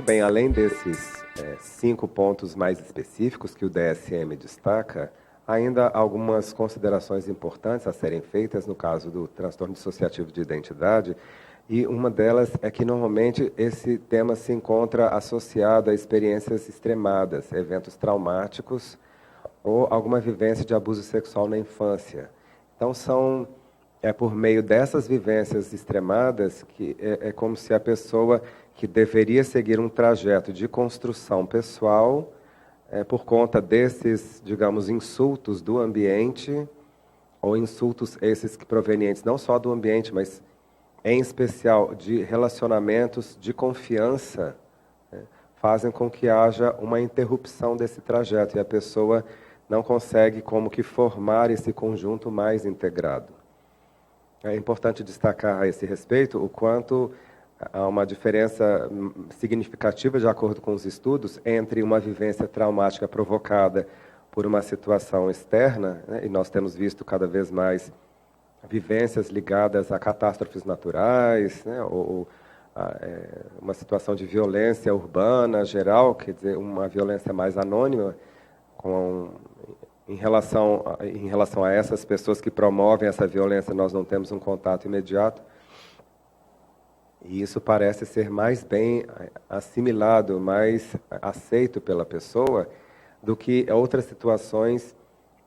Muito bem, além desses 5 pontos mais específicos que o DSM destaca, ainda há algumas considerações importantes a serem feitas no caso do transtorno dissociativo de identidade, e uma delas é que normalmente esse tema se encontra associado a experiências extremadas, eventos traumáticos ou alguma vivência de abuso sexual na infância. Então é por meio dessas vivências extremadas que é como se a pessoa que deveria seguir um trajeto de construção pessoal, por conta desses, digamos, insultos do ambiente, ou insultos esses que provenientes não só do ambiente, mas em especial de relacionamentos de confiança, fazem com que haja uma interrupção desse trajeto e a pessoa não consegue como que formar esse conjunto mais integrado. É importante destacar a esse respeito o quanto há uma diferença significativa, de acordo com os estudos, entre uma vivência traumática provocada por uma situação externa, e nós temos visto cada vez mais vivências ligadas a catástrofes naturais, ou uma situação de violência urbana geral, quer dizer, uma violência mais anônima, em relação a essas pessoas que promovem essa violência, nós não temos um contato imediato. E isso parece ser mais bem assimilado, mais aceito pela pessoa, do que outras situações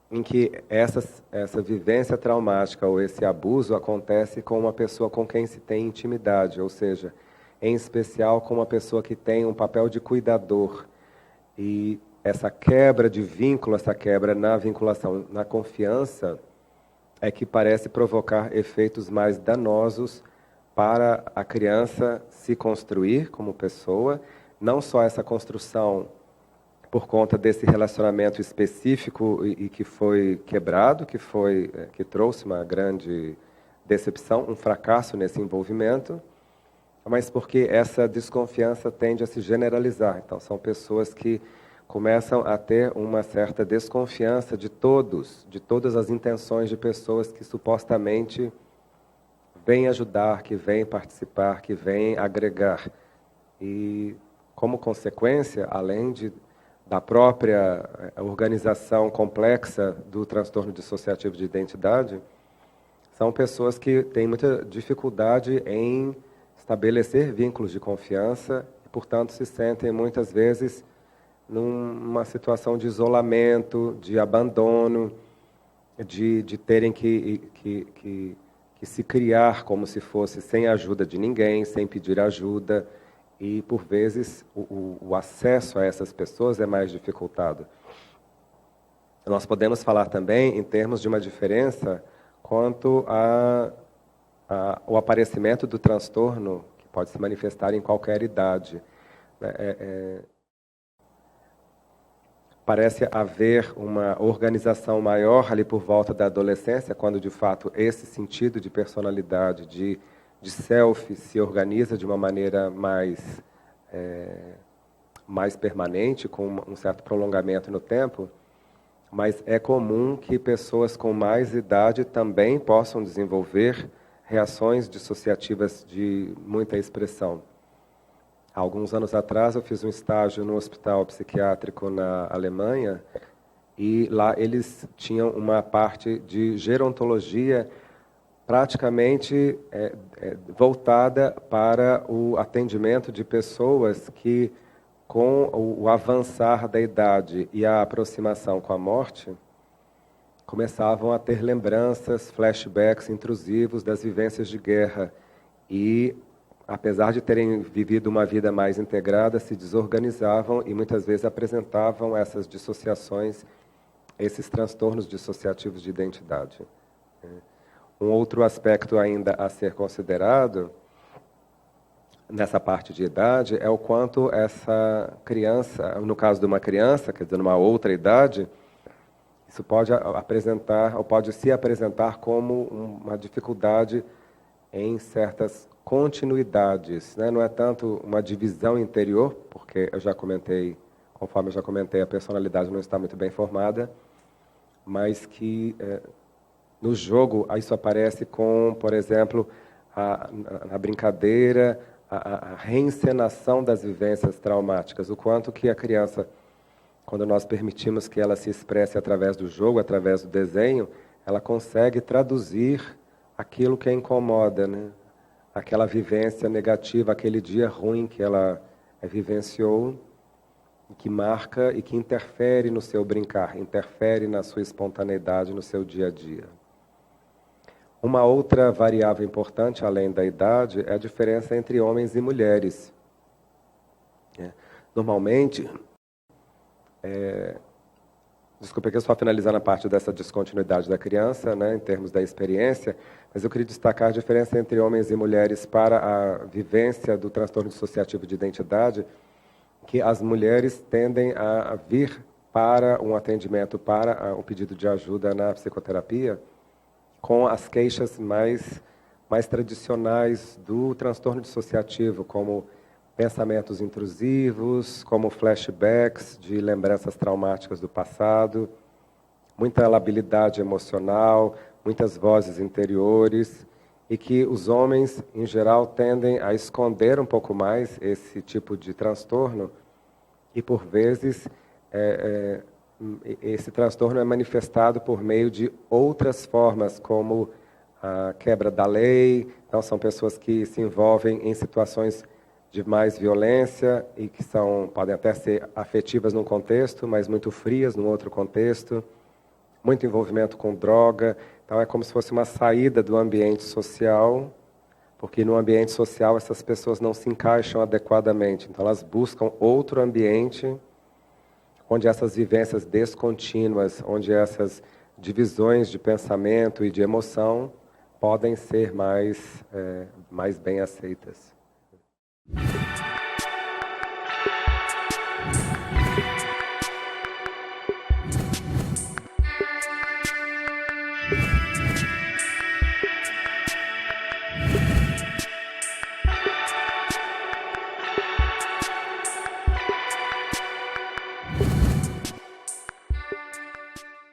em que essa vivência traumática ou esse abuso acontece com uma pessoa com quem se tem intimidade, ou seja, em especial com uma pessoa que tem um papel de cuidador. E essa quebra de vínculo, essa quebra na vinculação, na confiança, é que parece provocar efeitos mais danosos para a criança se construir como pessoa, não só essa construção por conta desse relacionamento específico e que foi quebrado, que trouxe uma grande decepção, um fracasso nesse envolvimento, mas porque essa desconfiança tende a se generalizar. Então, são pessoas que começam a ter uma certa desconfiança de todas as intenções de pessoas que supostamente vêm ajudar, que vêm participar, que vêm agregar. E, como consequência, além da própria organização complexa do transtorno dissociativo de identidade, são pessoas que têm muita dificuldade em estabelecer vínculos de confiança e, portanto, se sentem muitas vezes numa situação de isolamento, de abandono, de terem que se criar como se fosse sem a ajuda de ninguém, sem pedir ajuda, e por vezes o acesso a essas pessoas é mais dificultado. Nós podemos falar também em termos de uma diferença quanto ao aparecimento do transtorno, que pode se manifestar em qualquer idade. Parece haver uma organização maior ali por volta da adolescência, quando de fato esse sentido de personalidade, de self, se organiza de uma maneira mais permanente, com um certo prolongamento no tempo, mas é comum que pessoas com mais idade também possam desenvolver reações dissociativas de muita expressão. Há alguns anos atrás eu fiz um estágio no hospital psiquiátrico na Alemanha e lá eles tinham uma parte de gerontologia praticamente voltada para o atendimento de pessoas que, com o avançar da idade e a aproximação com a morte, começavam a ter lembranças, flashbacks intrusivos das vivências de guerra e, apesar de terem vivido uma vida mais integrada, se desorganizavam e muitas vezes apresentavam essas dissociações, esses transtornos dissociativos de identidade. Um outro aspecto ainda a ser considerado nessa parte de idade é o quanto essa criança, no caso de uma criança, quer dizer, numa outra idade, isso pode apresentar, ou pode se apresentar como uma dificuldade em certas continuidades, né? Não é tanto uma divisão interior, porque conforme eu já comentei, a personalidade não está muito bem formada, mas que no jogo isso aparece com, por exemplo, na brincadeira, a reencenação das vivências traumáticas, o quanto que a criança, quando nós permitimos que ela se expresse através do jogo, através do desenho, ela consegue traduzir aquilo que a incomoda, né? Aquela vivência negativa, aquele dia ruim que ela vivenciou, que marca e que interfere no seu brincar, interfere na sua espontaneidade, no seu dia a dia. Uma outra variável importante, além da idade, é a diferença entre homens e mulheres. Normalmente, desculpa que eu só finalizando a parte dessa descontinuidade da criança, né, em termos da experiência, mas eu queria destacar a diferença entre homens e mulheres para a vivência do transtorno dissociativo de identidade, que as mulheres tendem a vir para um atendimento, para um pedido de ajuda na psicoterapia, com as queixas mais tradicionais do transtorno dissociativo, como pensamentos intrusivos, como flashbacks de lembranças traumáticas do passado, muita labilidade emocional, muitas vozes interiores, e que os homens, em geral, tendem a esconder um pouco mais esse tipo de transtorno, e, por vezes, esse transtorno é manifestado por meio de outras formas, como a quebra da lei. Então, são pessoas que se envolvem em situações de mais violência e que podem até ser afetivas num contexto, mas muito frias num outro contexto. Muito envolvimento com droga. Então, é como se fosse uma saída do ambiente social, porque no ambiente social essas pessoas não se encaixam adequadamente. Então, elas buscam outro ambiente onde essas vivências descontínuas, onde essas divisões de pensamento e de emoção podem ser mais bem aceitas.